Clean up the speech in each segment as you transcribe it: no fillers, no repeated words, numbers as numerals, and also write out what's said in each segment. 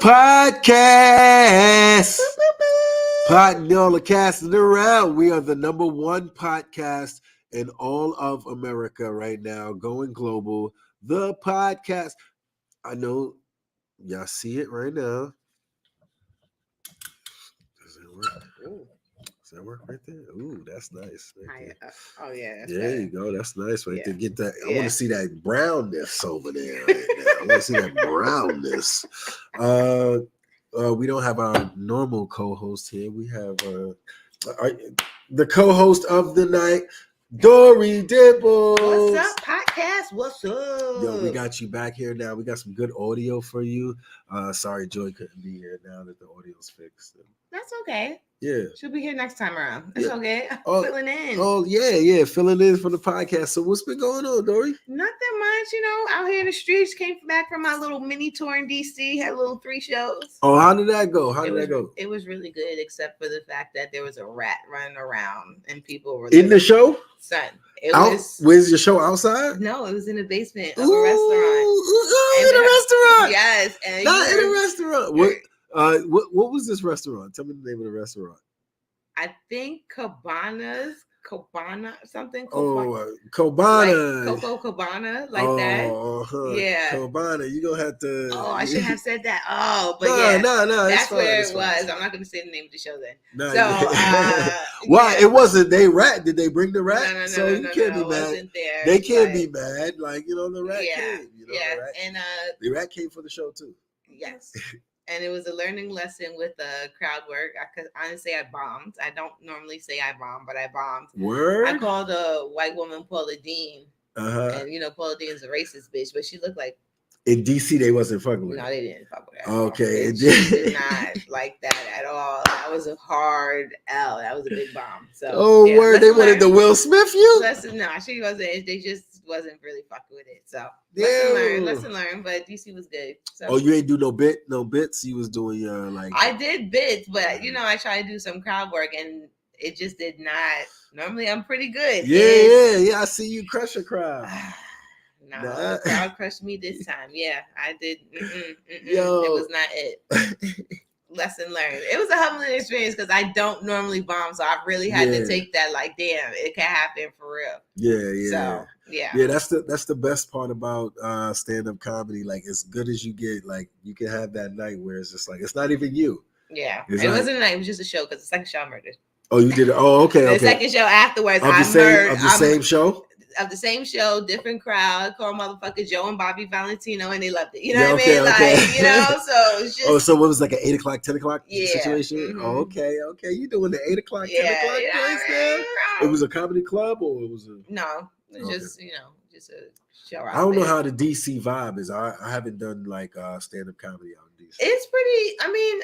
podcast. Potting all the casting around. We are the number one podcast in all of America right now, going global. The podcast. I know y'all see it right now. Does it work? Ooh. Does that work right there? Ooh, that's nice. Right there. Oh yeah. That's There better. you go. That's nice right there. Yeah. Get that. I Yeah. want to see that brownness over there right now. I want to see that brownness. We don't have our normal co-host here. We have the co-host of the night, Dory Dibbles. What's up, podcast? What's up? Yo, we got you back here now. We got some good audio for you. Sorry, Joy couldn't be here now that the audio's fixed. That's okay. Yeah. She'll be here next time around. It's Yeah. okay. I'm Oh, filling in. Oh, yeah. Filling in for the podcast. So what's been going on, Dory? Nothing much, out here in the streets. Came back from my little mini tour in DC. Had little 3 shows. Oh, how did that go? It was really good, except for the fact that there was a rat running around and people were In the show? Son, where's your show outside? No, it was in the basement of a restaurant. In a restaurant. Yes, and not in a restaurant. What was this restaurant? Tell me the name of the restaurant. I think Cabana, something. Cabana. Like Coco Cabana, like that. Yeah. Cabana. You gonna have to. Oh, I should have said that. Oh, but no. That's where it was. I'm not gonna say the name of the show then. No, so, why it wasn't they rat? Did they bring the rat? No, so you can't be mad. There, they can't be mad. Like the rat came. The rat. And the rat came for the show too. Yes. And it was a learning lesson with crowd work. I could honestly, I bombed. I don't normally say I bombed, but I bombed. Word? I called a white woman Paula Dean. Uh-huh. And Paula Dean's a racist bitch, but she looked like. In DC, they wasn't fucking with. No, they didn't fuck with that. Okay. She did not like that at all. That was a hard L. That was a big bomb. So. Word! They wanted to Will Smith you. No, she wasn't. They just wasn't really fucking with it. So lesson learned. But DC was good. So. You ain't do no bits. You was doing like. I did bits, but I tried to do some crowd work, and it just did not. Normally, I'm pretty good. Yeah. I see you crush a crowd. No, the crowd crushed me this time. Yeah, I did. Yo. It was not it. Lesson learned. It was a humbling experience because I don't normally bomb, so I really had to take that. Like, damn, it can happen for real. Yeah. So yeah. That's the best part about stand-up comedy. Like, as good as you get, like, you can have that night where it's just like it's not even you. Yeah, it wasn't a night. It was just a show because the second show I murdered. Oh, you did it. Oh, okay. The second show afterwards, of the same show. Of the same show, different crowd, call motherfucker Joe and Bobby Valentino, and they loved it. You know what I mean? Okay. Like, so it's just. So what was like an 8 o'clock, 10 o'clock situation? Mm-hmm. Oh, okay. You doing the 8 o'clock, 10 o'clock place there? It was a comedy club or it was a. No, just just a show. I don't know how the DC vibe is. I haven't done like stand-up comedy out in DC. It's pretty. I mean,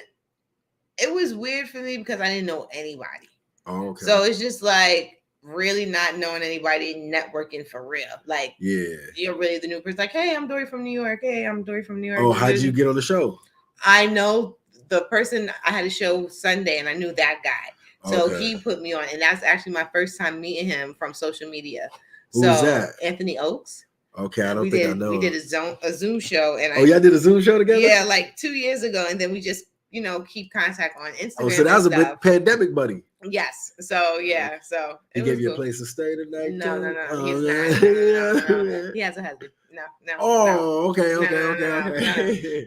it was weird for me because I didn't know anybody. Oh, okay. So it's just like. Really not knowing anybody, networking for real. Like, you're really the new person. Like, hey, I'm Dory from New York. Hey, I'm Dory from New York. Oh, how'd you get on the show? I know the person. I had a show Sunday, and I knew that guy. So he put me on, and that's actually my first time meeting him from social media. Who's that? Anthony Oakes. Okay, I don't think I know. We did a Zoom show, and y'all did a Zoom show together? Yeah, like 2 years ago, and then we just keep contact on Instagram. Oh, so that was a big pandemic buddy. Yes. So so he gave you a place to stay tonight. No. He's not. No. He has a husband. No. Oh, okay.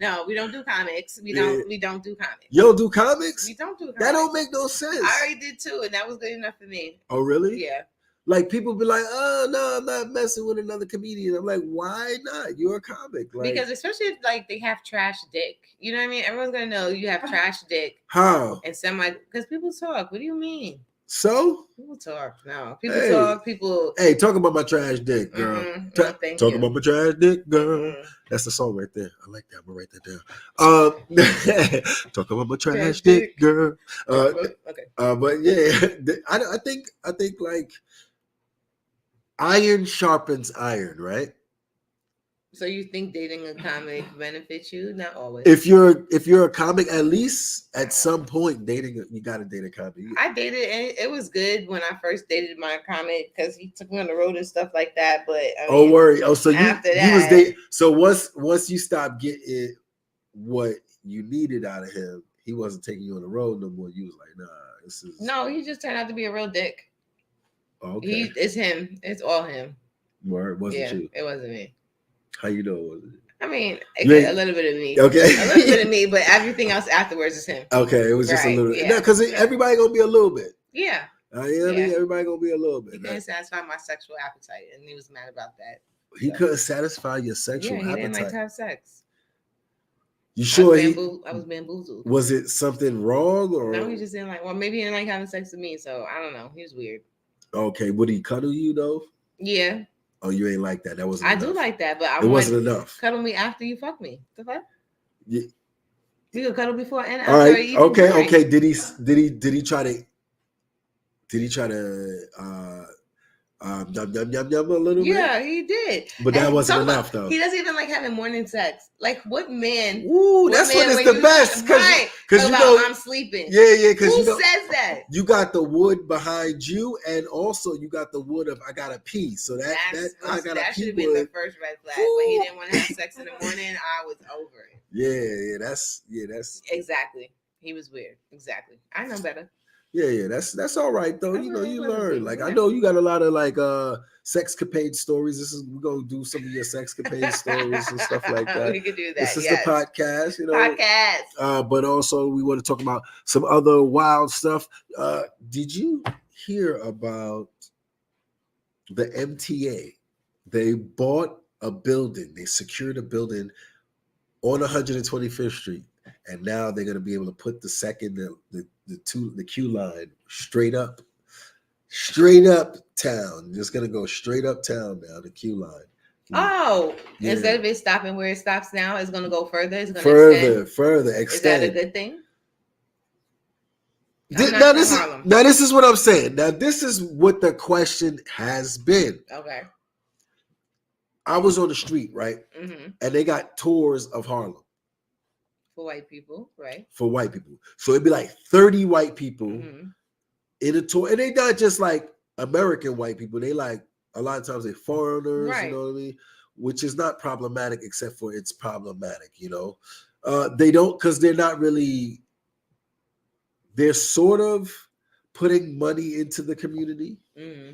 No, we don't do comics. We don't do comics. You don't do comics? We don't do comics. That don't make no sense. I already did 2, and that was good enough for me. Oh, really? Yeah. Like people be like, oh no, I'm not messing with another comedian. I'm like, why not? You're a comic. Like, because especially if like they have trash dick. You know what I mean? Everyone's gonna know you have trash dick. How? And because people talk. What do you mean? So? People talk. No. People talk. People. Hey, talk about my trash dick, girl. Mm-hmm. Talk about my trash dick, girl. Mm-hmm. That's the song right there. I like that. I'm gonna write that down. Talk about my trash dick, girl. Okay. But yeah, I think like. Iron sharpens iron, right? So you think dating a comic benefits you? Not always. If you're a comic, at least at some point you gotta date a comic. I dated, and it was good when I first dated my comic because he took me on the road and stuff like that. But worry. Oh, so after you was dating. So once you stop getting what you needed out of him, he wasn't taking you on the road no more. You was like, nah, this is no. He just turned out to be a real dick. okay. It's him. It's all him. Word, wasn't you? It wasn't me. How you know it wasn't? I mean, a little bit of me. Okay. A little bit of me, but everything else afterwards is him. Okay, it was just a little bit. Because everybody gonna be a little bit. Yeah. You know what I mean? Everybody gonna be a little bit. He couldn't satisfy my sexual appetite, and he was mad about that. He couldn't satisfy your sexual appetite. He didn't like to have sex. You sure I was bamboozled. Was it something wrong or no? He just didn't like. Well, maybe he didn't like having sex with me, so I don't know. He was weird. Okay, would he cuddle you though? Yeah. Oh, you ain't like that. That wasn't. I do like that, but it wasn't enough. Cuddle me after you fuck me. The fuck? Yeah. You could cuddle before and after. All right. Okay. Did he try to? Did he try to? Yum a little bit. Yeah, he did. But that wasn't enough though. He doesn't even like having morning sex. Like what man? Ooh, that's when it's the best. Because you know I'm sleeping. Yeah. Because who says that? You got the wood behind you, and also you got the wood of I gotta pee. So that should have been the first red flag. When he didn't want to have sex in the morning, I was over it. Yeah. That's exactly. He was weird. Exactly. I know better. Yeah, that's all right though. You know, you learn. Like I know you got a lot of like sexcapade stories. We're gonna do some of your sexcapade stories and stuff like that. We could do that. This is the podcast, you know. Podcast. But also we want to talk about some other wild stuff. Did you hear about the MTA? They bought a building, they secured a building on 125th Street, and now they're gonna be able to put the Q line straight up town. Just gonna go straight up town now. The Q line. Oh, yeah. Instead of it stopping where it stops now, it's gonna go further. It's gonna further extend. Is that a good thing? Now this is what I'm saying. Now this is what the question has been. Okay. I was on the street, right, and they got tours of Harlem. For white people, right? For white people. So it'd be like 30 white people in a tour. And they not just like American white people. They like, a lot of times they're foreigners, you know what I mean? Which is not problematic, except for it's problematic, you know? They don't, because they're not really, they're sort of putting money into the community,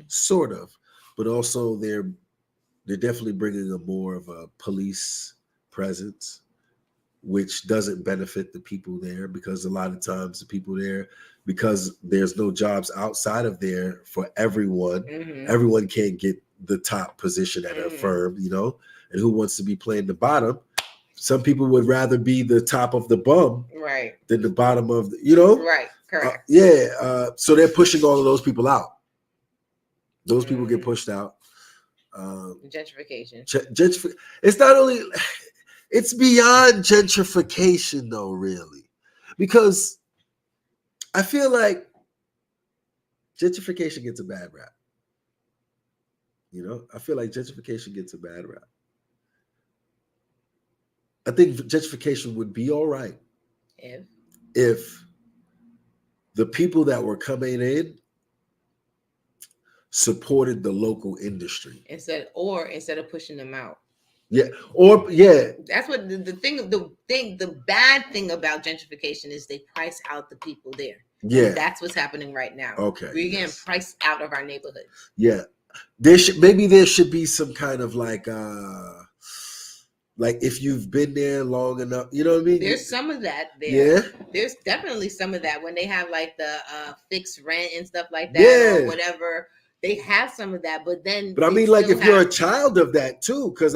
sort of. But also they're definitely bringing a more of a police presence, which doesn't benefit the people there, because a lot of times the people there, because there's no jobs outside of there for everyone, everyone can't get the top position at a firm, you know, and who wants to be playing the bottom? Some people would rather be the top of the bum than the bottom of the, you know? Right, correct. So they're pushing all of those people out. Those people get pushed out. Gentrification. It's not only... It's beyond gentrification, though, really, because I feel like gentrification gets a bad rap. You know, I feel like gentrification gets a bad rap. I think gentrification would be all right if the people that were coming in supported the local industry instead of pushing them out. That's what the bad thing about gentrification is they price out the people there. And that's what's happening right now. Okay, we're getting priced out of our neighborhood. There should be some kind of like if you've been there long enough, you know what I mean? There's some of that there. There's definitely some of that when they have like the fixed rent and stuff like that or whatever. They have some of that, but I mean, like if you're a child of that too, because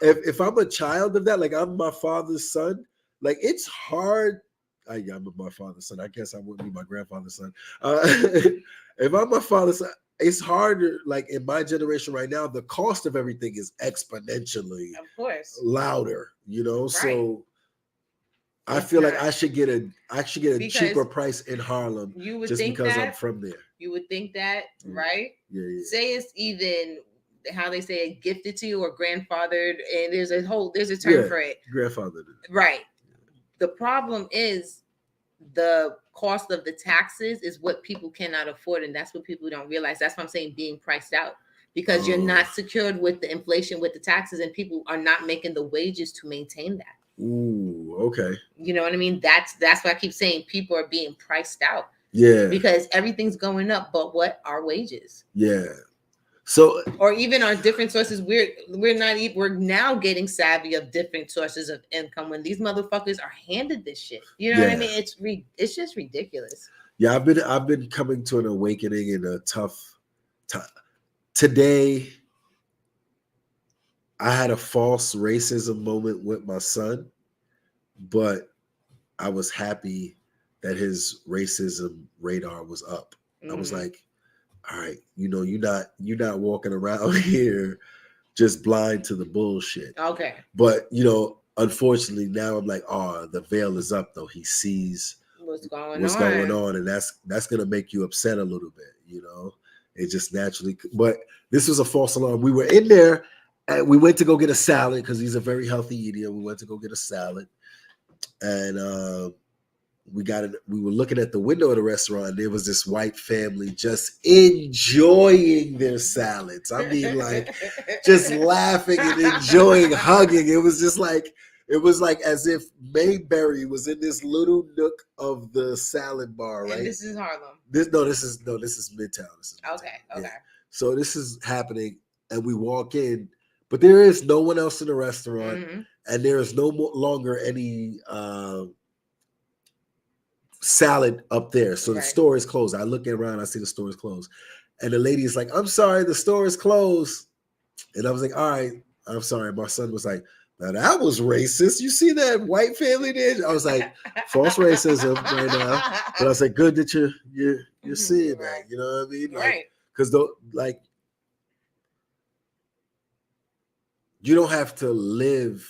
if I'm a child of that, like I'm my father's son, like it's hard. I'm my father's son. I guess I wouldn't be my grandfather's son. If I'm my father's son, it's harder. Like in my generation right now, the cost of everything is exponentially, of course, louder. You know, so. I feel like I should get a cheaper price in Harlem just because I'm from there. You would think that, right? Yeah. Say it's even how they say it, gifted to you or grandfathered, and there's a term for it. Grandfathered. Right. The problem is the cost of the taxes is what people cannot afford, and that's what people don't realize. That's what I'm saying, being priced out. Because you're not secured with the inflation, with the taxes, and people are not making the wages to maintain that. Ooh, okay. You know what I mean? That's why I keep saying people are being priced out. Yeah. Because everything's going up, but what? Our wages. Yeah. So, or even our different sources, we're now getting savvy of different sources of income when these motherfuckers are handed this shit. You know what I mean? It's just ridiculous. Yeah, I've been coming to an awakening in a tough time. Today, I had a false racism moment with my son, but I was happy that his racism radar was up. I was like, all right, you're not walking around here just blind to the bullshit. Okay. But unfortunately now I'm like, oh, the veil is up though. He sees what's going on, and that's gonna make you upset a little bit, It just naturally. But this was a false alarm. We were in there and we went to go get a salad because he's a very healthy eater. We went to go get a salad, and we were looking at the window of the restaurant, and there was this white family just enjoying their salads. I mean, like, just laughing and enjoying, hugging. It was like as if Mayberry was in this little nook of the salad bar, right? And this is Harlem. This is Midtown. This is Midtown. Okay. Yeah. So this is happening, and we walk in, but there is no one else in the restaurant, and there is no longer any salad up there. So the store is closed. I look around, I see the store is closed. And the lady is like, I'm sorry, the store is closed. And I was like, all right, I'm sorry. My son was like, now that was racist. You see that white family there? I was like, false racism right now. But I was like, good that you're seeing that. You know what I mean? Right. Because you don't have to live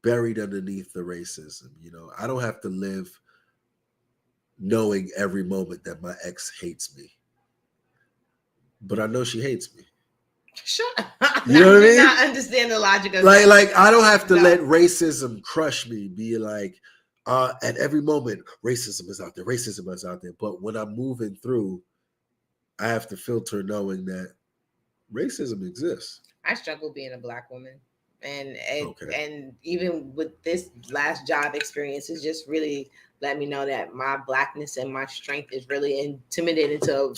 buried underneath the racism. I don't have to live knowing every moment that my ex hates me, but I know she hates me. Sure. You know what I mean? Not understand the logic of that. Like I don't have to let racism crush me. Be like, at every moment, racism is out there. Racism is out there. But when I'm moving through, I have to filter knowing that racism exists. I struggle being a Black woman. And even with this last job experience, is just really let me know that my Blackness and my strength is really intimidating to,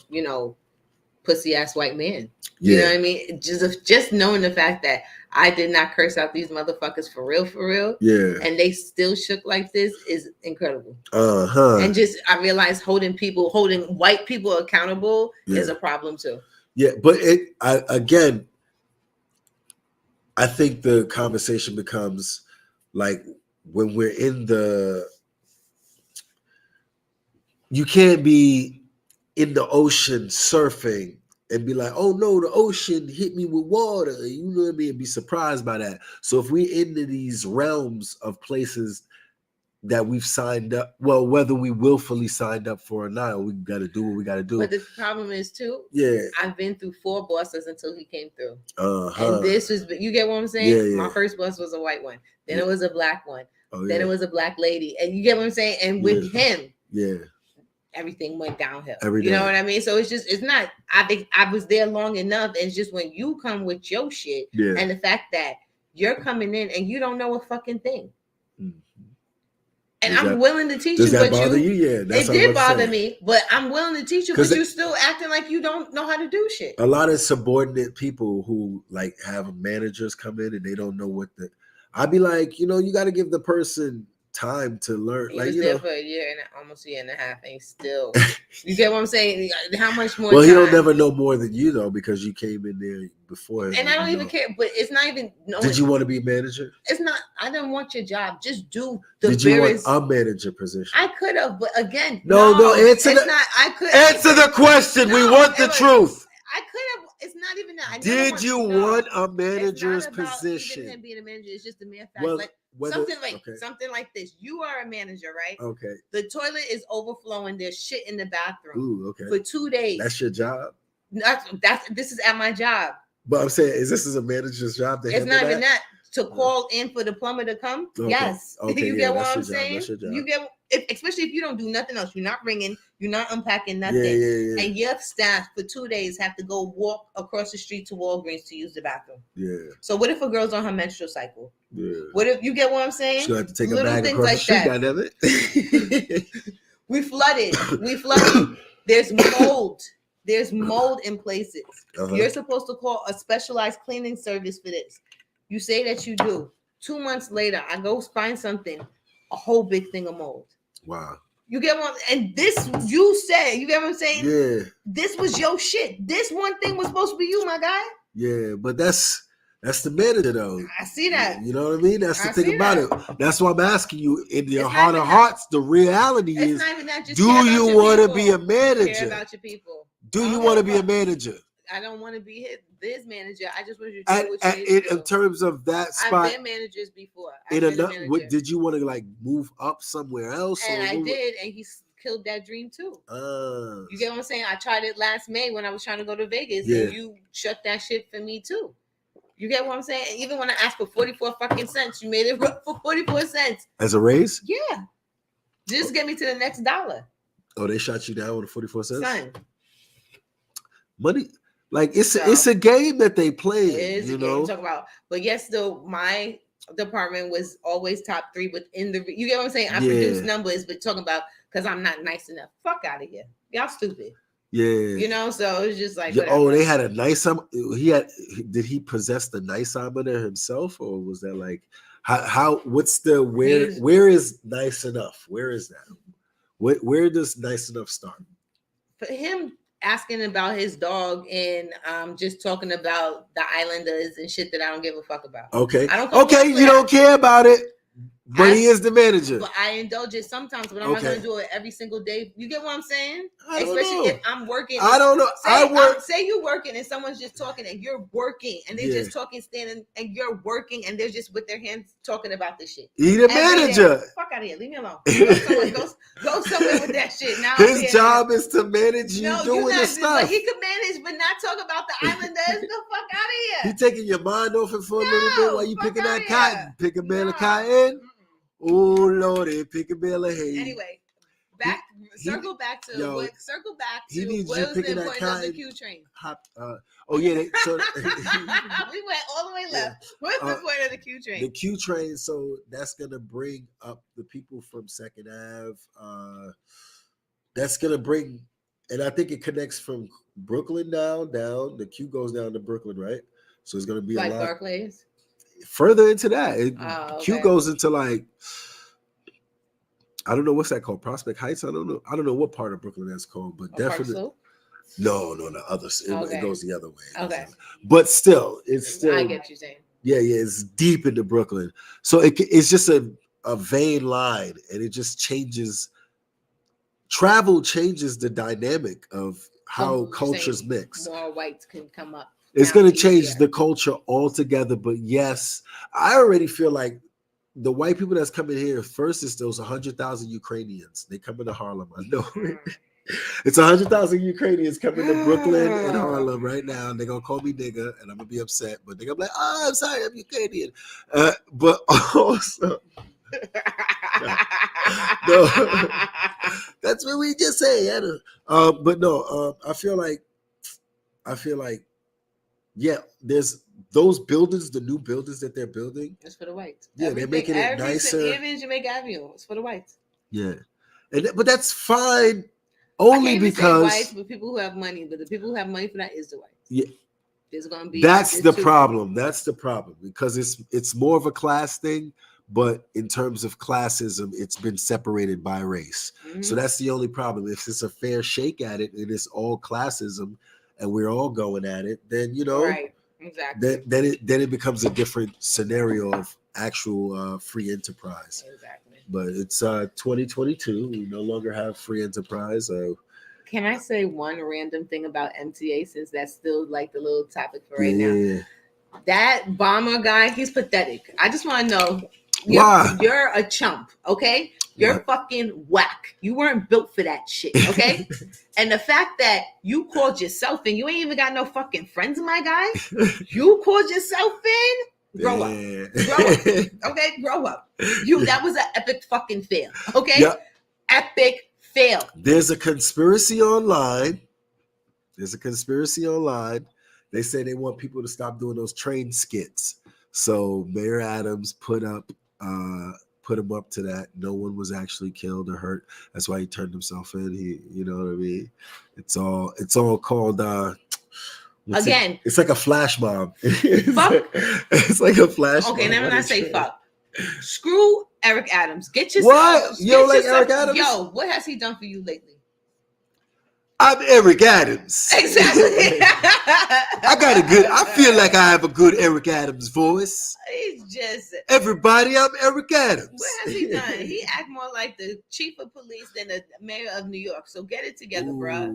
pussy ass white men. You know what I mean? Just knowing the fact that I did not curse out these motherfuckers for real. Yeah. And they still shook like this is incredible. And just I realized holding white people accountable is a problem too. Yeah, but I think the conversation becomes like when we're you can't be in the ocean surfing and be like, oh no, the ocean hit me with water. You know what I mean? And be surprised by that. So if we into these realms of places that we've signed up, well, whether we willfully signed up for or not, we got to do what we got to do. But the problem is too, I've been through 4 bosses until he came through. And this was, you get what I'm saying? My first boss was a white one. Then it was a Black one. Then it was a Black lady. And you get what I'm saying? And with him, everything went downhill. You know what I mean? So it's not, I think I was there long enough. And it's just when you come with your shit and the fact that you're coming in and you don't know a fucking thing. And I'm willing to teach you. Does that bother you? Yeah, it did bother me, but I'm willing to teach you. But you still acting like you don't know how to do shit. A lot of subordinate people who like have managers come in and they don't know what I'd be like, you got to give the person time to learn. He was there for almost a year and a half, and still, you get what I'm saying? How much more? Well, he'll never know more than you though, because you came in there before him. And I don't even care. But it's not even. Did you want to be manager? It's not. I didn't want your job. Just do Did you want a manager position? I could have, but again, no. Answer the question. We want the truth. I could have. It's not even that. Did you want a manager's position? Even him being a manager, it's just the mere fact. Something like this. You are a manager, right? Okay. The toilet is overflowing. There's shit in the bathroom. Ooh, okay. For 2 days. That's your job. This is at my job. But I'm saying, this is a manager's job? It's not even that. To call in for the plumber to come. Okay. Yes. Okay, you get what I'm saying? That's your job. You get. Especially if you don't do nothing else, you're not ringing, you're not unpacking nothing, and your staff for 2 days have to go walk across the street to Walgreens to use the bathroom. Yeah. So what if a girl's on her menstrual cycle? Yeah. What if you get what I'm saying? She'll have to take little a bag things across like the street, that. goddammit. We flooded. There's mold. There's mold in places. You're supposed to call a specialized cleaning service for this. You say that you do. 2 months later, I go find something, a whole big thing of mold. Wow. You get what? And this, you said, you get what I'm saying? Yeah. This was your shit. This one thing was supposed to be you, my guy. Yeah, but that's the manager though. I see that. You know what I mean? That's the thing about it. That's why I'm asking you, in your heart of hearts, the reality is, do you want to be a manager? Care about your people. Do you want to be a manager? I don't want to be this manager. I just want you to do what you need to do. In terms of that spot, I've been managers before. What did you want to like move up somewhere else? And I did, and he killed that dream too. You get what I'm saying? I tried it last May when I was trying to go to Vegas, and you shut that shit for me too. You get what I'm saying? Even when I asked for 44 fucking cents, you made it for 44 cents as a raise. Yeah, just get me to the next dollar. Oh, they shot you down with 44 cents. Son. Money, like it's a game that they play. It is a game to talk about. But yes, though, my department was always top 3 within the. You get what I'm saying? I produce numbers, but talking about because I'm not nice enough. Fuck out of here, y'all stupid. Yeah, you know. So it's just like they had a nice. Did he possess the nice there himself, or was that like how? What's the where is nice enough? Where is that? Where does nice enough start? For him. Asking about his dog and just talking about the Islanders and shit that I don't give a fuck about. Okay. You don't care about it, but he is the manager. But I indulge it sometimes, but I'm not gonna do it every single day. You get what I'm saying? Especially if I'm working. I don't know. Say you're working and someone's just talking and you're working and they're just talking, standing and you're working and they're just with their hands talking about this shit. He the manager. Fuck out of here. Leave me alone. Go somewhere with that shit. Now his job is to manage you doing the stuff. But he could manage, but not talk about the Islanders. The fuck out of here. He taking your mind off it for a little bit while you picking that cotton. Pick a bale of cotton. Oh Lordy, pick a bale of hay. Anyway, circle back to what was the importance of the Q train? We went all the way left. What's the point of the Q train? The Q train, so that's gonna bring up the people from Second Ave. That's gonna bring, and I think it connects from Brooklyn down. The Q goes down to Brooklyn, right? So it's gonna be like a lot. Barclays. Further into that, Q goes into like, I don't know what's that called, Prospect Heights. I don't know what part of Brooklyn that's called, but definitely no, the other. It goes the other way. Okay, but still, it's still. I get you saying. Yeah, it's deep into Brooklyn, so it's just a vein line, and it just changes. Travel changes the dynamic of how cultures mix. More whites can come up. It's going to change the culture altogether. But yes, I already feel like the white people that's coming here first is those 100,000 Ukrainians. They come into Harlem. I know it's 100,000 Ukrainians coming to Brooklyn and Harlem right now. And they're going to call me nigga and I'm going to be upset. But they're going to be like, oh, I'm sorry, I'm Ukrainian. But also, no, that's what we just say. But no, I feel like, yeah, there's those buildings, the new buildings that they're building. It's for the whites. Yeah, they're making it nicer. Even Jamaica Avenue, it's for the whites. Yeah, but that's fine. Only because whites, but people who have money. But the people who have money for that is the whites. Yeah, there's gonna be. That's the problem. That's the problem because it's more of a class thing. But in terms of classism, it's been separated by race. Mm-hmm. So that's the only problem. If it's a fair shake at it, and it's all classism. And we're all going at it, then right, exactly. Then it becomes a different scenario of actual free enterprise. Exactly. But it's 2022. We no longer have free enterprise. Can I say one random thing about MTA since that's still like the little topic for right now? That bomber guy, he's pathetic. I just want to know. You're a chump, okay? You're fucking whack. You weren't built for that shit, okay? And the fact that you called yourself in, you ain't even got no fucking friends, my guy. You called yourself in? Grow up. Okay? Grow up. That was an epic fucking fail, okay? Yep. Epic fail. There's a conspiracy online. They say they want people to stop doing those train skits. So Mayor Adams put him up to that. No one was actually killed or hurt. That's why he turned himself in. You know what I mean? It's all called again. It's like a flash mob. It's like a flash mob. Okay, never not say fuck. Screw Eric Adams. Get yourself. What? You don't like Eric Adams? Yo, what has he done for you lately? I'm Eric Adams. Exactly. I feel like I have a good Eric Adams voice. He's just everybody. I'm Eric Adams. What has he done? He act more like the chief of police than the mayor of New York. So get it together, bro.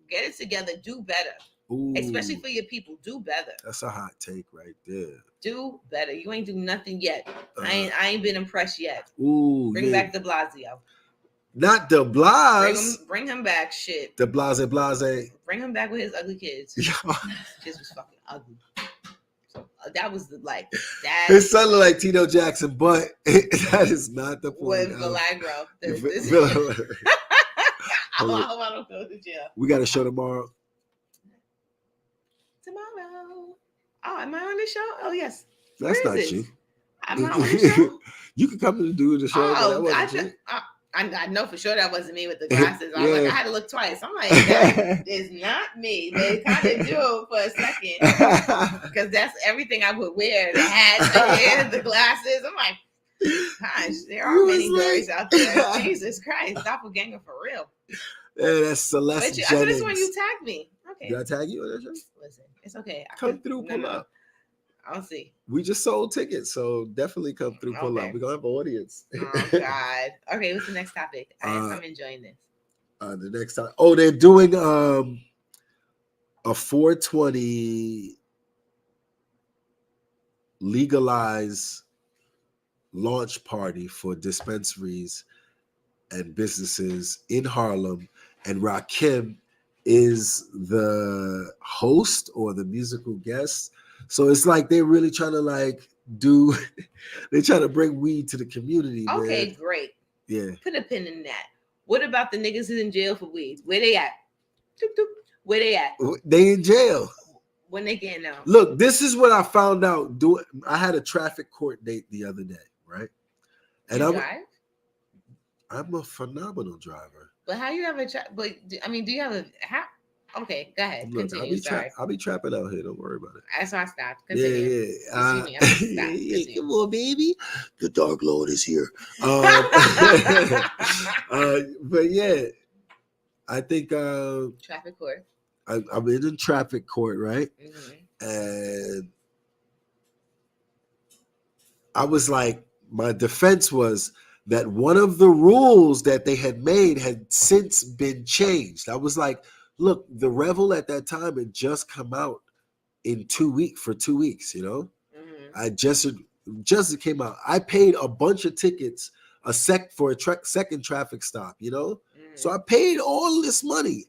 Get it together. Do better. Ooh. Especially for your people. Do better. That's a hot take right there. Do better. You ain't do nothing yet. I ain't been impressed yet. Bring back de Blasio. Not de Blas. Bring him back. Shit. De Blase. Bring him back with his ugly kids. Just was fucking ugly. So that was that. It sounded like Tito Jackson, but that is not the point. With Milagro. I want to go to jail. We got a show tomorrow. Tomorrow. Oh, am I on the show? Oh, yes. That's not you. I'm not on the show. You can come and do the show. Oh, I know for sure that wasn't me with the glasses. I was like, I had to look twice. I'm like, that is not me. They kind of do for a second. Because that's everything I would wear. The hat, the hair, the glasses. I'm like, gosh, there are many girls out there. Jesus Christ. Doppelganger for real. Yeah, that's Celeste Jennings. I could have sworn you tagged me. Okay. Did I tag you on that show? Listen, it's okay. Come through, pull up. I'll see. We just sold tickets, so definitely come through, pull up. We're gonna have an audience. Oh God. Okay, what's the next topic? I'm enjoying this. The next time. Oh, they're doing a 420 legalized launch party for dispensaries and businesses in Harlem, and Rakim is the host or the musical guest. So it's like they're really trying to they're trying to bring weed to the community. Okay, man. Great. Yeah. Put a pin in that. What about the niggas who's in jail for weed? Where they at? Where they at? They in jail. When they getting out? Look, this is what I found out. I had a traffic court date the other day, right? And I'm a phenomenal driver. But how you have a but I mean, do you have a how? Okay, go ahead. Look, continue. I'll be trapping out here. Don't worry about it. That's why I stopped. Continue. Yeah. Come on, baby. The Dark Lord is here. But yeah, I think traffic court. I'm in the traffic court, right? Mm-hmm. And I was like, my defense was that one of the rules that they had made had since been changed. I was like, look, the Revel at that time had just come out in 2 weeks, for 2 weeks, you know? Mm-hmm. I just came out. I paid a bunch of tickets for a second traffic stop, you know? Mm-hmm. So I paid all this money.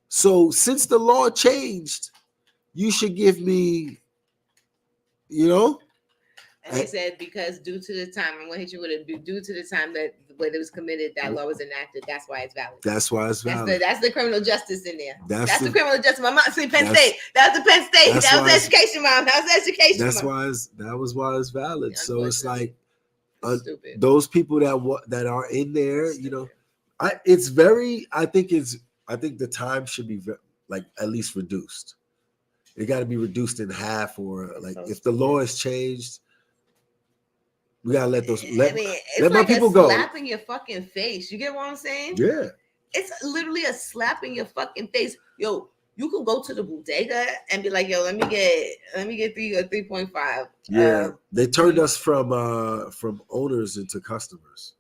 So since the law changed, you should give me, you know? And they said because due to the time, I'm gonna hit you with it. Due to the time that when it was committed, that law was enacted. That's why it's valid. That's why it's valid. That's the criminal justice in there. That's the criminal justice. My mom said Penn State. That was the Penn State. That was education, mom. That was education. That was why it's valid. So it's like those people that are in there, you know, I think the time should be like at least reduced. It got to be reduced in half, or like if the law is changed. We gotta let my people go. Slap in your fucking face. You get what I'm saying? Yeah. It's literally a slap in your fucking face. Yo, you can go to the bodega and be like, yo, let me get 3.5. Yeah. They turned us from owners into customers.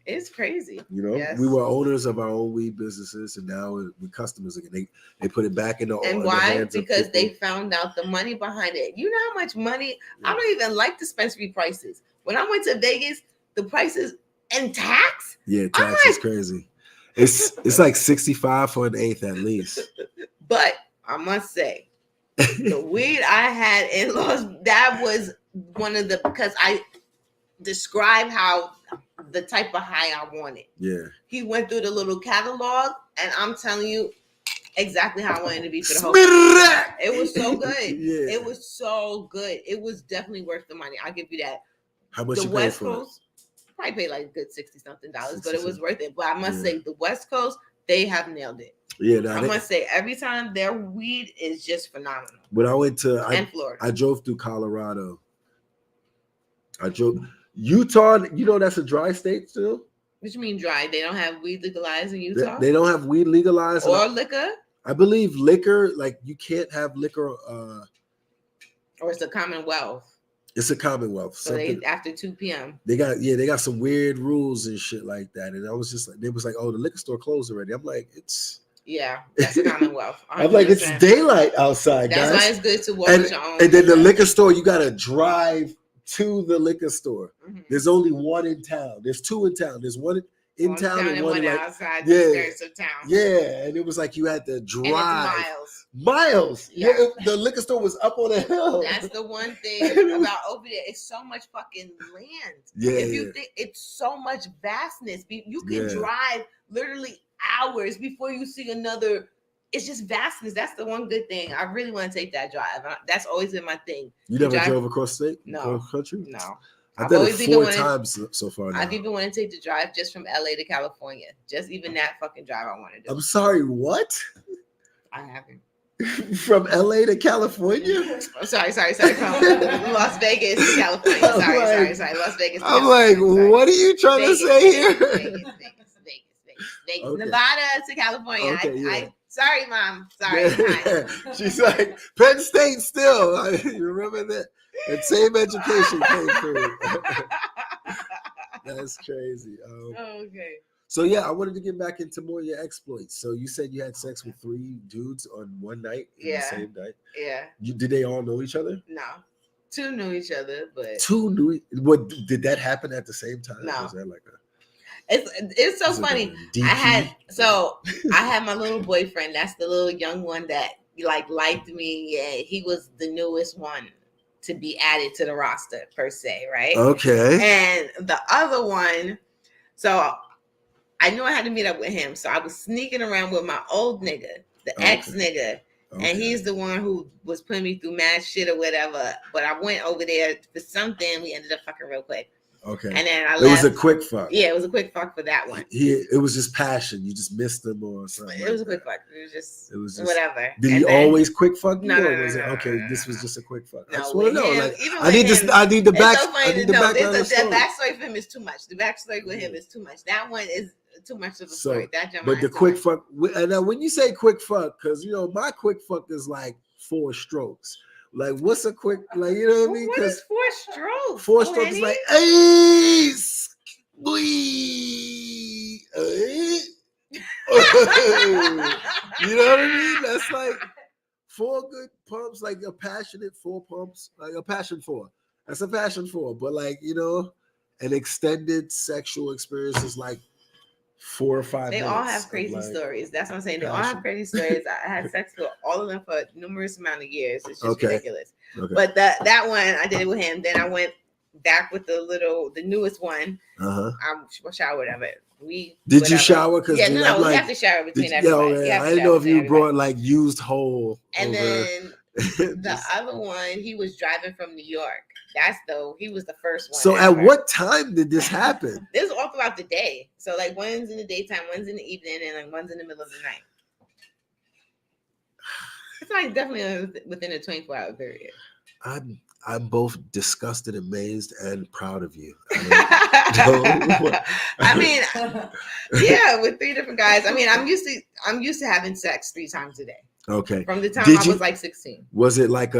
It's crazy. You know, we were owners of our own weed businesses, and now we're customers again. They put it back in the and why? Because they found out the money behind it. You know how much money? Yeah. I don't even like dispensary prices. When I went to Vegas, the prices and tax. Yeah, tax is crazy. It's like 65 for an eighth at least. But I must say, the weed I had in that was one of the, because I describe how the type of high I wanted. Yeah. He went through the little catalog, and I'm telling you, exactly how I wanted to be for the whole. Smirrack! It was so good. Yeah. It was so good. It was definitely worth the money. I'll give you that. How much the you West paid for Coast, probably paid like a good $60-something, but 60 it was worth it. But I must say, the West Coast, they have nailed it. Yeah, I must say, every time their weed is just phenomenal. When I went to Florida, I drove through Colorado. I drove Utah. You know that's a dry state still. What you mean dry? They don't have weed legalized in Utah. They don't have weed legalized or liquor. I believe liquor, like you can't have liquor. Or it's a Commonwealth. It's a Commonwealth. So they after 2 p.m. They got some weird rules and shit like that. And I was just like, they was like, oh, the liquor store closed already. I'm like, it's that's a Commonwealth. 100%. I'm like, it's daylight outside. That's guys. why it's good to walk with your own. And then the liquor store, you gotta drive to the liquor store. Mm-hmm. There's only one in town. There's two in town. There's one in town and one outside the skirts of town. Yeah, and it was like you had to drive. And it's miles. Yeah, the liquor store was up on a hill. That's the one thing about over there. It's so much fucking land. Yeah. If you think it's so much vastness, you can drive literally hours before you see another. It's just vastness. That's the one good thing. I really want to take that drive. That's always been my thing. You never drove across state? No. Across country? No. I've done it 4 times so far now. I've even wanted to take the drive just from LA to California. Just even that fucking drive I want to do. I'm sorry, what? I haven't. From LA to California? Sorry. From Las Vegas to California. Sorry. Las Vegas to California. What are you trying to say here? Vegas. Okay. Nevada to California. Okay, sorry, Mom. Sorry. She's like, Penn State still. You remember that? That same education came through. That's crazy. Okay. So yeah, I wanted to get back into more of your exploits. So you said you had sex with 3 dudes on one night, the same night. Yeah. Did they all know each other? No, 2 knew each other, but 2 knew. What did that happen at the same time? No. Was that like a? It's so funny. I had my little boyfriend. That's the little young one that liked me. Yeah, he was the newest one to be added to the roster per se, right? Okay. And the other one, so I knew I had to meet up with him. So I was sneaking around with my old nigga, the ex nigga. Okay. And he's the one who was putting me through mad shit or whatever. But I went over there for something. We ended up fucking real quick. Okay. And then I left. It was a quick fuck. Yeah, it was a quick fuck for that one. It was just passion. You just missed them or something. It was a quick fuck. It was just whatever. Did he always quick fuck you? No, was it okay? This was just a quick fuck. I just want to know. I need the back. The backstory for him is too much. The backstory with him is too much. That one is too much of a story. But the quick fuck, and now when you say quick fuck, because my quick fuck is like 4 strokes. Like, what's a quick, like, you know what I mean? What is 4 strokes? 4 strokes is like, hey, you know what I mean? That's like 4 good pumps, like a passionate 4 pumps, like a passion 4. That's a passion 4. But like, an extended sexual experience is like 4 or 5 They all have crazy stories. That's what I'm saying. They all have crazy stories. I had sex with all of them for numerous amount of years. It's just ridiculous. Okay. But that one, I did it with him. Then I went back with the newest one. I showered of it. Did you shower? We have to shower between everybody. I didn't know if you brought like used whole. And then the other one, he was driving from New York. He was the first one. So at what time did this happen? This was all throughout the day. So like one's in the daytime, one's in the evening, and like one's in the middle of the night. It's like definitely within a 24-hour period. I'm both disgusted, amazed, and proud of you. I mean, yeah, with 3 different guys. I mean, I'm used to having sex 3 times a day. Okay. From the time I was like 16. Was it like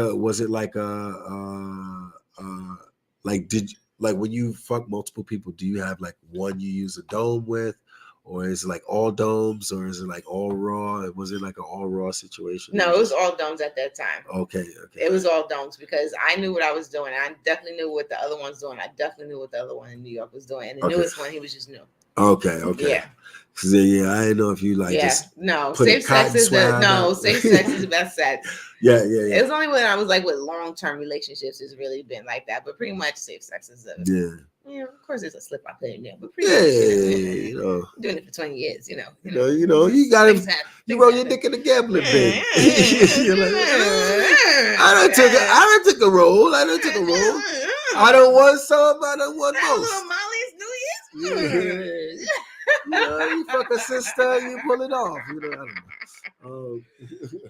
when you fuck multiple people, do you have like one you use a dome with, or is it like all domes, or is it like all raw? Was it like an all raw situation? No, it was all domes at that time. Okay. It was all domes because I knew what I was doing. I definitely knew what the other one's doing. I definitely knew what the other one in New York was doing. And the newest one, he was just new. Okay. Yeah. Cause yeah, I didn't know if you like just safe sex is safe sex is the best sex. Yeah. It was only when I was like with long-term relationships it's really been like that, but pretty much safe sex is yeah, of course there's a slip I put in there, but pretty much, I'm doing it for 20 years, you gotta you roll your dick in the gambling bin. I done took a roll. I don't want some, I don't want most. Little Molly's New Year's. You fuck a sister, you pull it off. I don't know.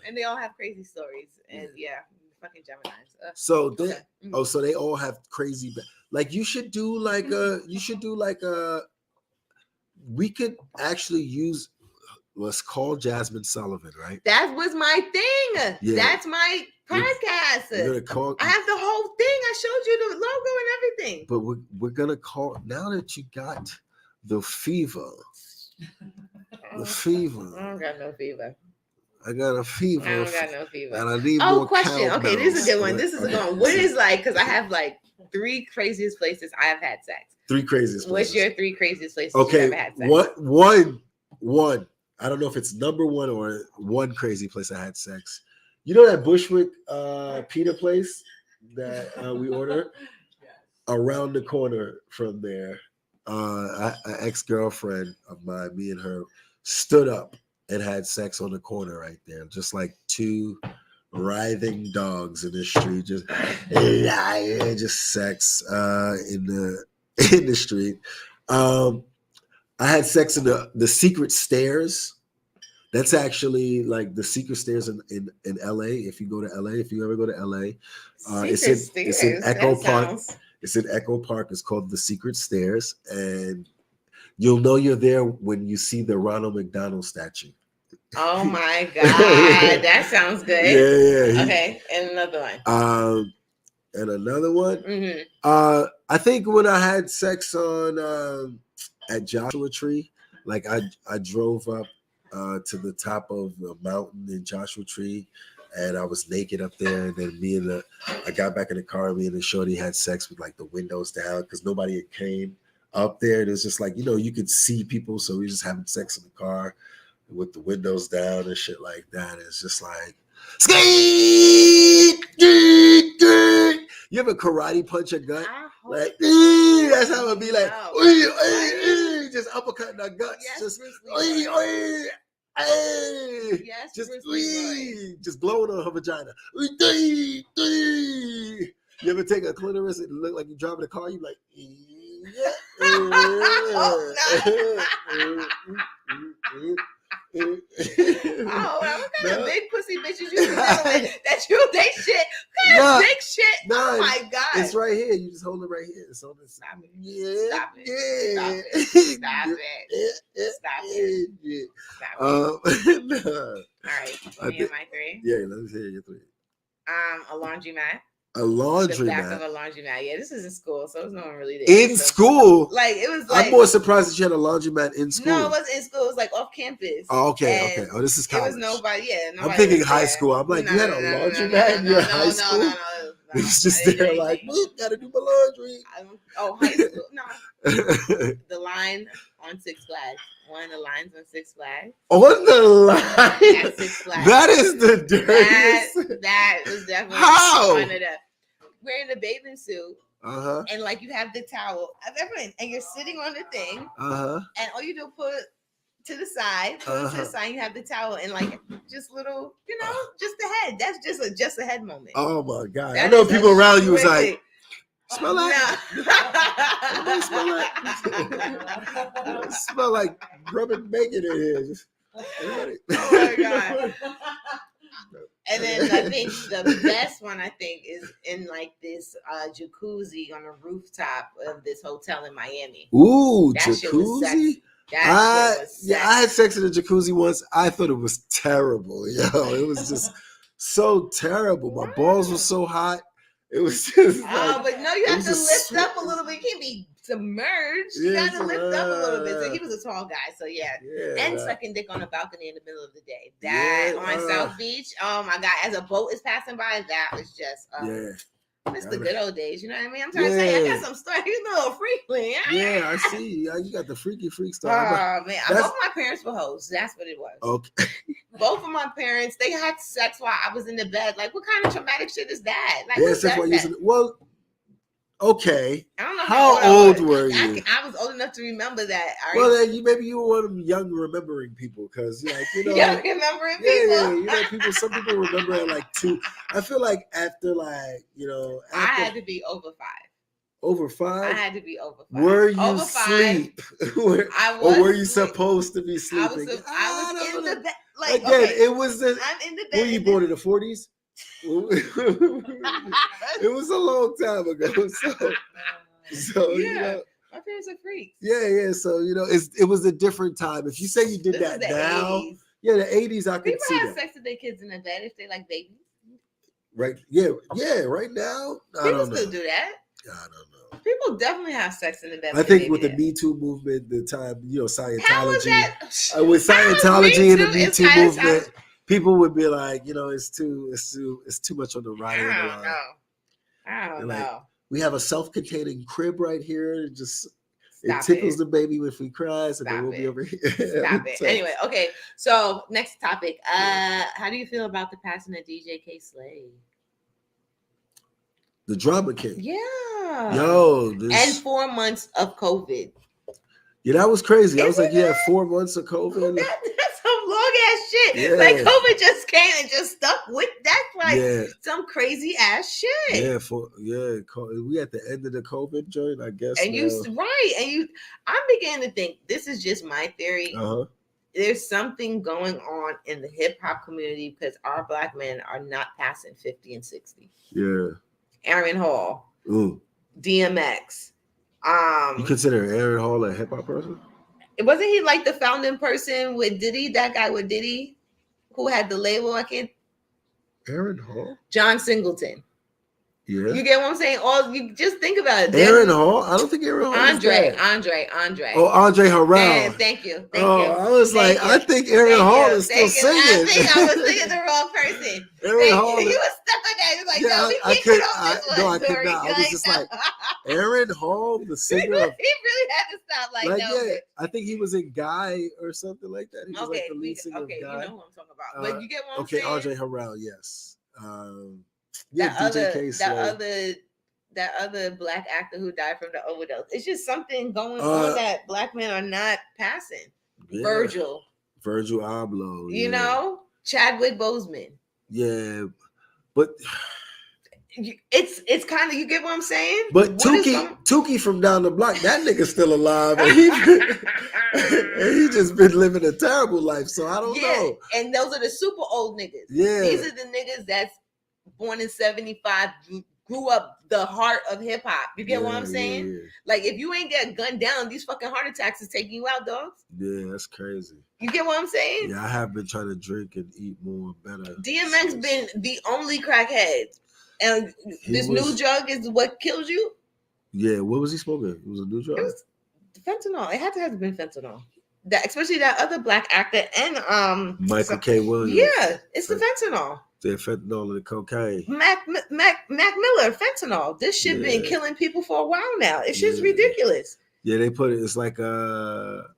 And they all have crazy stories, and fucking Geminis. So they all have crazy. Like you should do like we could actually use. Let's call Jasmine Sullivan, right? That was my thing. Yeah. That's my podcast. I have the whole thing. I showed you the logo and everything. But we're gonna call now that you got the fever. The fever. I don't got no fever. I got a fever. I don't got no fever. And I need more question. Okay, this is a good one. This is a good one. What is like? Because I have like 3 craziest places I have had sex. 3 craziest places. What's your 3 craziest places you ever had sex? One. I don't know if it's number 1 or one crazy place I had sex. You know that Bushwick pita place that we ordered? Around the corner from there, an ex-girlfriend of mine, me and her, stood up and had sex on the corner right there. Just like 2 writhing dogs in the street, just sex in the street. I had sex in the secret stairs. That's actually like the secret stairs in LA. If you go to LA, if you ever go to LA, it's in Echo Park. It's in Echo Park. It's called the Secret Stairs, and you'll know you're there when you see the Ronald McDonald statue. Oh my God, that sounds good. Yeah. Okay, and another one. Mm-hmm. I think when I had sex on at Joshua Tree, like I drove up to the top of the mountain in Joshua Tree, and I was naked up there, and then I got back in the car, and me and the shorty had sex with like the windows down because nobody had came up there. It was just like, you could see people, so we just having sex in the car with the windows down and shit like that. It's just like, you ever karate punch a gut? Like, that's how it be like, just uppercutting our guts. Yes, just blowing on her vagina. You ever take a clitoris and look like you're driving a car? You like, what kind of big pussy bitches you that you date shit? What kind of big shit? Oh my God. It's right here. You just hold it right here. It's on this. Stop it. Yeah. Stop it. Stop it. All right. Me and my 3. Yeah, let me hear your 3. A laundromat. A laundromat. The back of a laundromat. Yeah, this is in school, so it was no one really there. School? Like, it was like... I'm more surprised that you had a laundromat in school. No, it wasn't in school. It was like off campus. Oh, okay. Oh, this is college. It was nobody, I'm thinking high school. I'm like, you had a laundromat in your high school? No. It was just there like, gotta do my laundry. High school? No. The line on Six Flags. One of the lines on Six Flags. On the line? At Six Flags. That is the dirtiest. That was definitely one of the... Wearing a bathing suit, and like you have the towel, and you're sitting on the thing, and all you do put to the side, you have the towel, and like just little, just the head. That's just a head moment. Oh my God! I know people around you was like, smell that? Smell that? Smell like rubbing bacon in here. Oh my God. And then I think the best one is in like this jacuzzi on the rooftop of this hotel in Miami. Ooh, that jacuzzi? I had sex in a jacuzzi once. I thought it was terrible. It was just so terrible. My balls were so hot. It was just but no, you have to lift up a little bit. You can't be submerged. You got to lift up a little bit. So he was a tall guy, so yeah. And sucking dick on a balcony in the middle of the day. That on South Beach. Oh my God! As a boat is passing by, that was just It's the good old days, you know what I mean? I'm trying to say, I got some stories. You know, a little frequent. Yeah, I see. You got the freak story. Oh man, both of my parents were hoes. That's what it was. Okay. Both of my parents, they had sex while I was in the bed. Like, what kind of traumatic shit is that? Like, well, okay. I don't know how old were you? I was old enough to remember that. Well, then maybe you were one of them young remembering people, because young remembering people. Yeah, some people remember at like 2. I feel like after I had to be over 5. Over 5? I had to be over 5. Were you asleep? Or were you supposed to be sleeping? I was in the bed. Like, again, it was. I'm in the bed. Were you born in the 40s? It was a long time ago. So yeah. My parents are freaks. Yeah. So it was a different time. If you say you did that now, 80s. Yeah, the 80s. I could see people have sex with their kids in the bed if they like babies. Right? Yeah. Right now, people still do that. I don't know. People definitely have sex in the bed. I think with the Me Too movement, the time Scientology. How was that? With Scientology and the Me Too movement, people would be like, it's too much on the right end of the line. I don't know. We have a self-containing crib right here. It tickles the baby if he cries, and then we'll be over here. Stop it. Anyway, okay. So next topic. How do you feel about the passing of DJ K Slade? The drama king. Yeah. Yo. And 4 months of COVID. Yeah, that was crazy. I was like, 4 months of COVID. That's some long ass shit. Yeah. Like COVID just came and just stuck with some crazy ass shit. Yeah, we at the end of the COVID joint, I guess. And I'm beginning to think, this is just my theory. There's something going on in the hip hop community because our black men are not passing 50 and 60. Yeah. Aaron Hall, DMX. You consider Aaron Hall a hip hop person? Wasn't he like the founding person with Diddy? That guy with Diddy, who had the label? Aaron Hall, John Singleton. Yeah, you get what I'm saying? You just think about it. Aaron Hall. I don't think Aaron Hall. Andre. Oh, Andre Harrell. Thank you. I was I think Aaron Hall is still singing. I think I was thinking the wrong person. Aaron Hall. You was stuck on that. Like, I could not. I was just like, Aaron Hall, the singer. He really had to stop. I think he was in Guy or something like that. He was the lead singer of Guy. You know who I'm talking about. But you get what I'm saying? Okay, Andre Harrell, yes. That other black actor who died from the overdose. It's just something going on that black men are not passing. Yeah. Virgil Abloh. You know, Chadwick Boseman. Yeah, but it's kind of, you get what I'm saying. But Tukey from down the block, that nigga's still alive, and he just been living a terrible life. So I don't know. And those are the super old niggas. Yeah, these are the niggas that's born in 75, grew up the heart of hip hop. You get what I'm saying? Yeah. Like, if you ain't get gunned down, these fucking heart attacks is taking you out, dogs. Yeah, that's crazy. You get what I'm saying? Yeah, I have been trying to drink and eat more better. DMX been the only crackhead, and this new drug is what kills you. Yeah, what was he smoking? It was a new drug. It was fentanyl. It had to have been fentanyl. That, especially that other black actor and Michael K. Williams. Yeah, it's the fentanyl. The fentanyl and the cocaine. Mac Miller, fentanyl. This shit been killing people for a while now. It's just ridiculous. Yeah, they put it. It's like a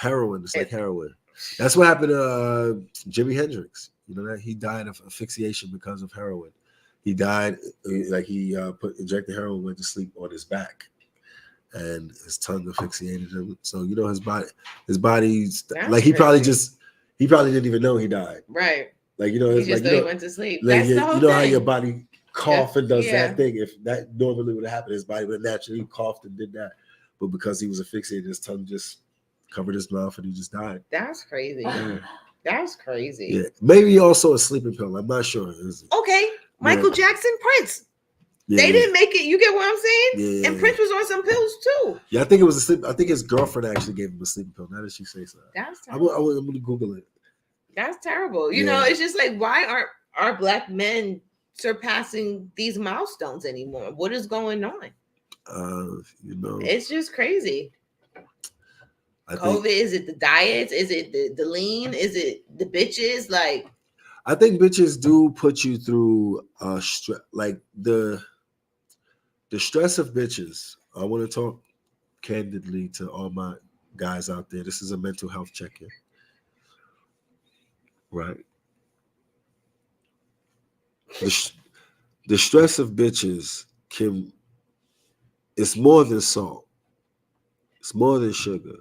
heroin. It's like heroin. That's what happened to Jimi Hendrix. You know that he died of asphyxiation because of heroin. He died he injected heroin, went to sleep on his back, and his tongue asphyxiated him. So his body's like he probably didn't even know he died. Right. Like, he just thought he went to sleep. Like, That's the whole thing. How your body cough and does that thing. If that normally would have happened, his body would naturally coughed and did that. But because he was asphyxiated, his tongue just covered his mouth and he just died. That's crazy. Yeah. That's crazy. Yeah, maybe also a sleeping pill. I'm not sure. Okay, Michael Jackson, Prince. Yeah. They didn't make it. You get what I'm saying? Yeah. And Prince was on some pills too. Yeah, I think it was a sleep. I think his girlfriend actually gave him a sleeping pill. Now that she says so. That's terrible. I'm going to Google it. That's terrible. You know, it's just like, why aren't our black men surpassing these milestones anymore? What is going on? It's just crazy. COVID, is it the diets? Is it the lean? Is it the bitches? Like, I think bitches do put you through like the stress of bitches. I want to talk candidly to all my guys out there. This is a mental health check-in, right? The stress of bitches it's more than salt. It's more than sugar.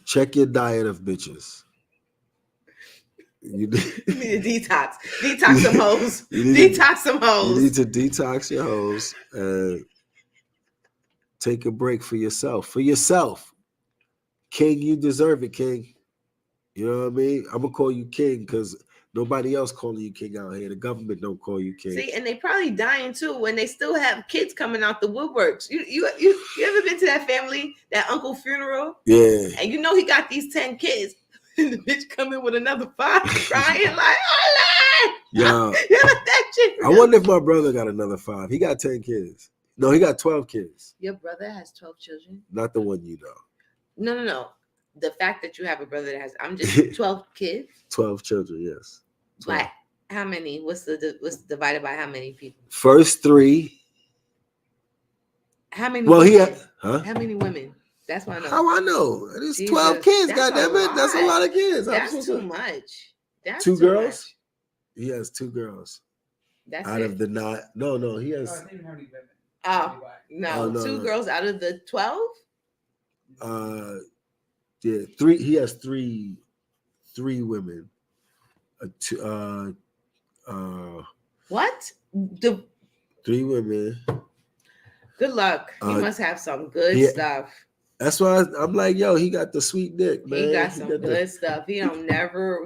Check your diet of bitches. You need a detox. Detox some hoes. Detox some hoes. You need to detox your hoes and take a break for yourself. For yourself. King, you deserve it, King. You know what I mean? I'm going to call you King because nobody else calling you King out here. The government don't call you King. See, and they probably dying too when they still have kids coming out the woodworks. You ever been to that family, that uncle funeral? Yeah. And you know he got these 10 kids. The bitch coming with another 5, crying like, oh Lord! Yeah. That shit. I wonder if my brother got another 5. He got 10 kids. No, he got 12 kids. Your brother has 12 children? Not the one you know. No. The fact that you have a brother that has, I'm just 12 kids. 12 children, yes. 12. Like how many? What's divided by how many people? First 3. How many? Well, women? How many women? That's what I know. How I know? It's 12 kids, goddammit. That's a lot of kids. That's too much. That's 2 girls? Much. He has 2 girls. That's out of the 9. No, he has. No, 2 girls out of the 12? Yeah, 3. He has 3 women. What? 3 women. Good luck. He must have some good stuff. That's why I'm like, yo, he got the sweet dick, man. He got some good stuff. He don't never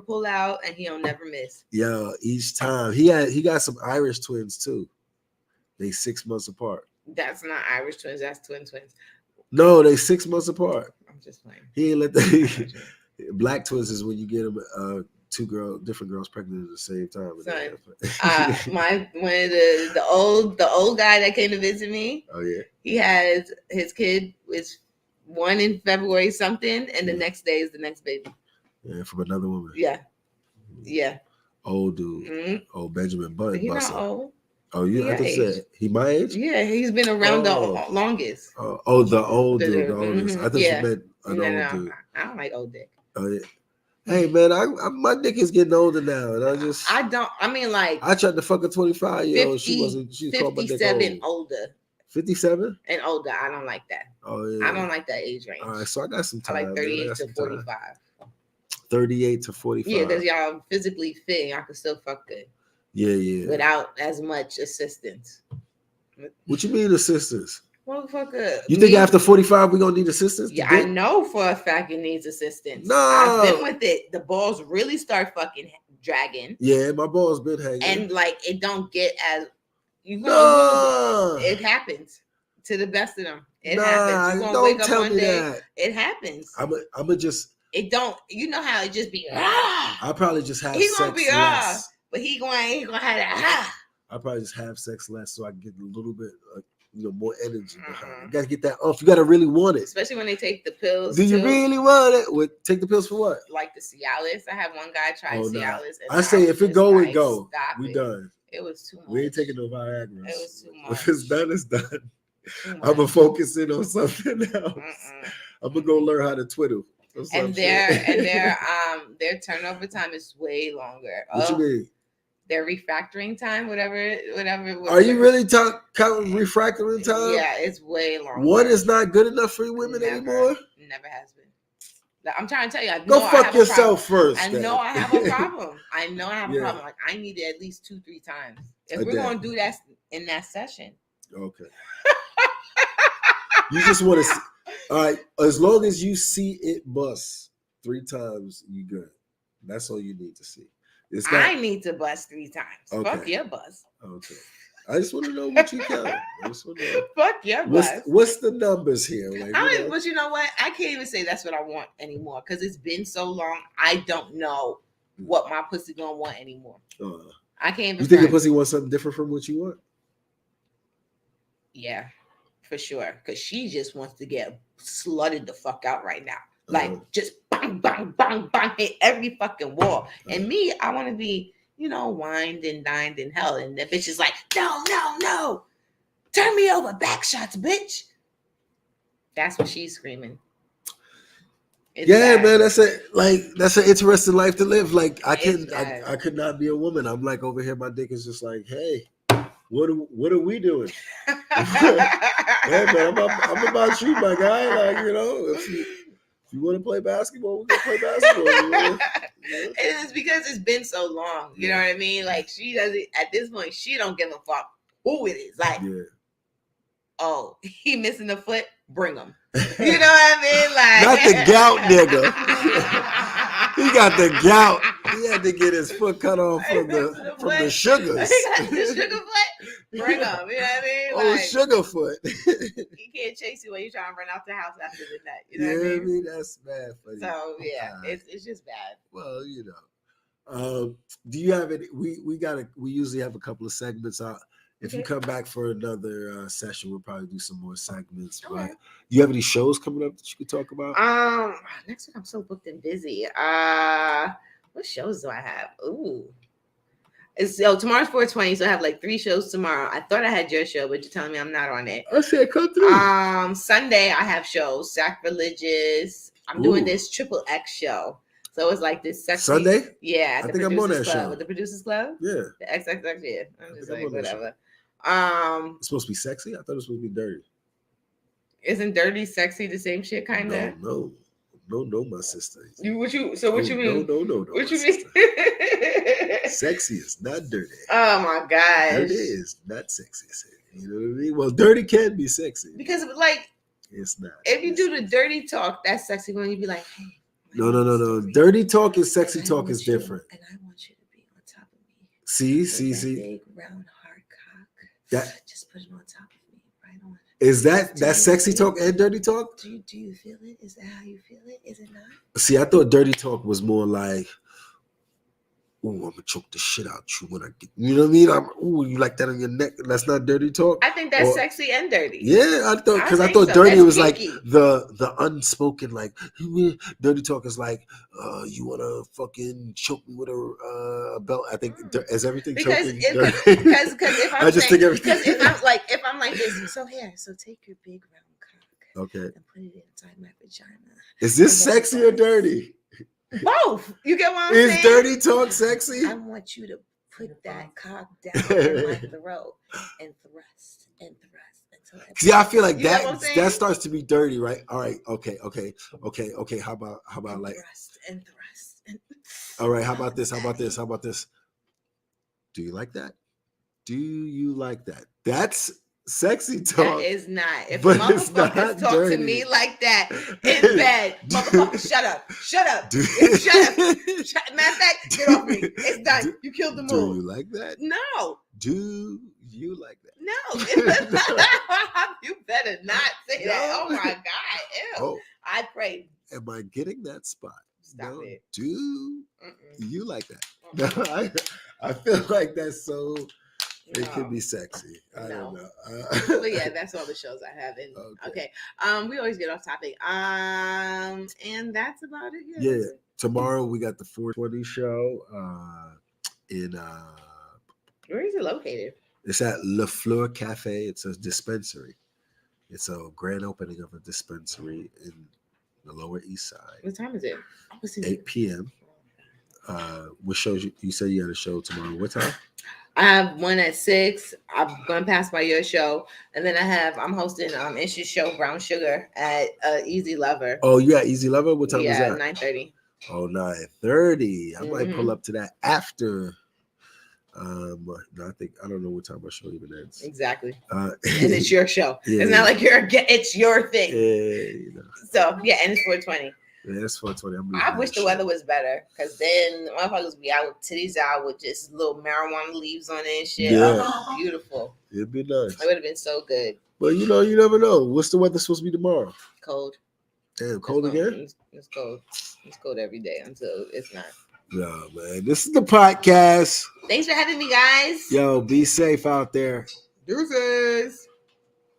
pull out, and he don't never miss. Yo, each time he got some Irish twins too. They 6 months apart. That's not Irish twins. That's twins. No, they 6 months apart. I'm just playing. He ain't let the black twins is when you get them 2 different girls pregnant at the same time. The old guy that came to visit me. Oh yeah. He has his kid was 1 in February something, and the next day is the next baby. Yeah, from another woman. Yeah. Old dude. Mm-hmm. Old Benjamin Button. He's not old. Oh, I can say he my age. Yeah, he's been around the longest. The old dude, the oldest. I thought you meant an old dude. I don't like old dick. Oh yeah. Hey man, my dick is getting older now, and I tried to fuck a 25-year-old. She was called my dick 57 older. 57 and older. I don't like that. Oh yeah. I don't like that age range. All right, so I got some time. I like 38 to 45. 38 to 45. Yeah, because y'all physically fit, y'all can still fuck good. Yeah. Without as much assistance. What you mean assistance? Motherfucker. You think after 45 we're gonna need assistance? Yeah, I know for a fact it needs assistance. No. I've been with it. The balls really start fucking dragging. Yeah, my balls been hanging. And like it don't get as it happens to the best of them. It happens. You're gonna wake up one day. That. It happens. I'm just it don't how it just be I'll probably just have he's sex gonna be less. But he gonna have that I'll probably just have sex less so I can get a little bit more energy behind it. You gotta get that off. You gotta really want it. Especially when they take the pills. Do you really want it? Take the pills for what? Like the Cialis. I had one guy try Cialis. I say if it go, it go. We done. It was too much. We ain't taking no Viagra. It was too much. If it's done, it's done. I'm gonna focus in on something else. I'm gonna go learn how to twiddle. And their turnover time is way longer. What you mean? Their refractoring time, whatever. Are you really counting refractoring time? Yeah, it's way longer. What is not good enough for women anymore? Never has been. I'm trying to tell you. Go fuck yourself first. I know I have a problem. I have a problem. Like I need it at least 2-3 times. If we're gonna do that in that session. Okay. You just want to. All right. As long as you see it bust 3 times, you good. That's all you need to see. I need to bust 3 times. Okay. Fuck your bust. Okay. I just want to know what you count. Fuck your bust. What's the numbers here? But you know what? I can't even say that's what I want anymore because it's been so long. I don't know what my pussy gonna want anymore. I can't even. You think your pussy wants something different from what you want? Yeah, for sure. Because she just wants to get slutted the fuck out right now. Like just. bang, bang, bang, bang, hit every fucking wall. And me, I want to be, wined and dined in hell. And the bitch is like, no. Turn me over, back shots, bitch. That's what she's screaming. It's bad. Man, that's an interesting life to live. Like I could not be a woman. I'm like over here, my dick is just like, hey, what are we doing? Hey man, I'm about you, my guy. Like, if you want to play basketball, we can play basketball. It's because it's been so long. You know what I mean? Like she doesn't at this point, she don't give a fuck who it is. Like, oh, he missing a foot, bring him. You know what I mean? Like not the gout nigga. He got the gout. He had to get his foot cut off from the sugars. He got the sugar foot. Bring him. You know what I mean? Oh, sugar foot. He can't chase you when you trying to run out the house after the night. You know what I mean? That's bad funny. So yeah, it's just bad. Well, do you have any? We usually have a couple of segments out. If you come back for another session, we'll probably do some more segments. Okay. But do you have any shows coming up that you could talk about? Next week I'm so booked and busy. What shows do I have? Ooh. Tomorrow's 420, so I have like 3 shows tomorrow. I thought I had your show, but you're telling me I'm not on it. I said come through. Sunday I have shows. Sacrilegious. I'm doing this Triple X show. So it's like this sexy Sunday? Yeah. I think I'm on that show. With the Producers Club? Yeah. The XXX, yeah. I'm just like, whatever. It's supposed to be sexy? I thought it was supposed to be dirty. Isn't dirty sexy the same shit kind of? No, my sister. What you mean? No. What you mean? Sexy is not dirty. Oh my gosh. Dirty is not sexy. You know what I mean? Well, dirty can be sexy. Because like it's not. If you do the dirty talk, that's sexy when you be like, hey. No. Dirty talk and sexy talk is different. And I want you to be on top of me. See. Big round hard cock. Just put it on top of me, right on. Is that sexy talk and dirty talk? Do you feel it? Is that how you feel it? Is it not? See, I thought dirty talk was more like, ooh, I'm gonna choke the shit out you when I get. You know what I mean? You like that on your neck? That's not dirty talk. I think that's sexy and dirty. Yeah, I thought dirty that's was kinky. Like the unspoken. Like dirty talk is like, you wanna fucking choke me with a belt? I think is everything choking. Because if I'm if I'm like this, so take your big round cock, okay, and put it inside my vagina. Is this sexy or dirty? Both. You get what I'm saying? Is dirty talk sexy? I want you to put that cock down in my throat and thrust until see, I feel like that starts to be dirty, right? All right, okay. How about like thrust and all right, how about this? Do you like that? That's sexy talk. That is not. If motherfuckers talk dirty. To me like that in bed, motherfucker, shut up. Shut up. Matter of fact, get off me. It's done. You killed the mood. Do you like that? No. Do you like that? No. You better not say that. Oh my God. Ew. Oh. I pray. Am I getting that spot? Stop it. Do you like that? No, I feel like that's so... It could be sexy. I don't know. But yeah, that's all the shows I have. Okay. We always get off topic. And that's about it. Yeah. Tomorrow we got the 420 show. Where is it located? It's at Le Fleur Cafe. It's a dispensary. It's a grand opening of a dispensary in the Lower East Side. What time is it? 8 p.m. What shows you said you had a show tomorrow? What time? I have one at 6. I'm going to pass by your show. And then I'm hosting Ish's show, Brown Sugar, at Easy Lover. Oh, you at Easy Lover? What time is that? 9:30. Oh, 9:30. I might pull up to that after. No, I don't know what time my show even ends. Exactly. And it's your show. Yeah. It's not like it's your thing. Yeah, So, and it's 420. Yeah, it's 420. I wish the weather was better, because then motherfuckers be out with titties out with just little marijuana leaves on it and shit. Yeah. Oh, beautiful. It'd be nice. It would have been so good. But you never know. What's the weather supposed to be tomorrow? Cold. Damn, cold again? It's cold. It's cold every day until it's not. No, man. This is the podcast. Thanks for having me, guys. Yo, be safe out there. Deuces.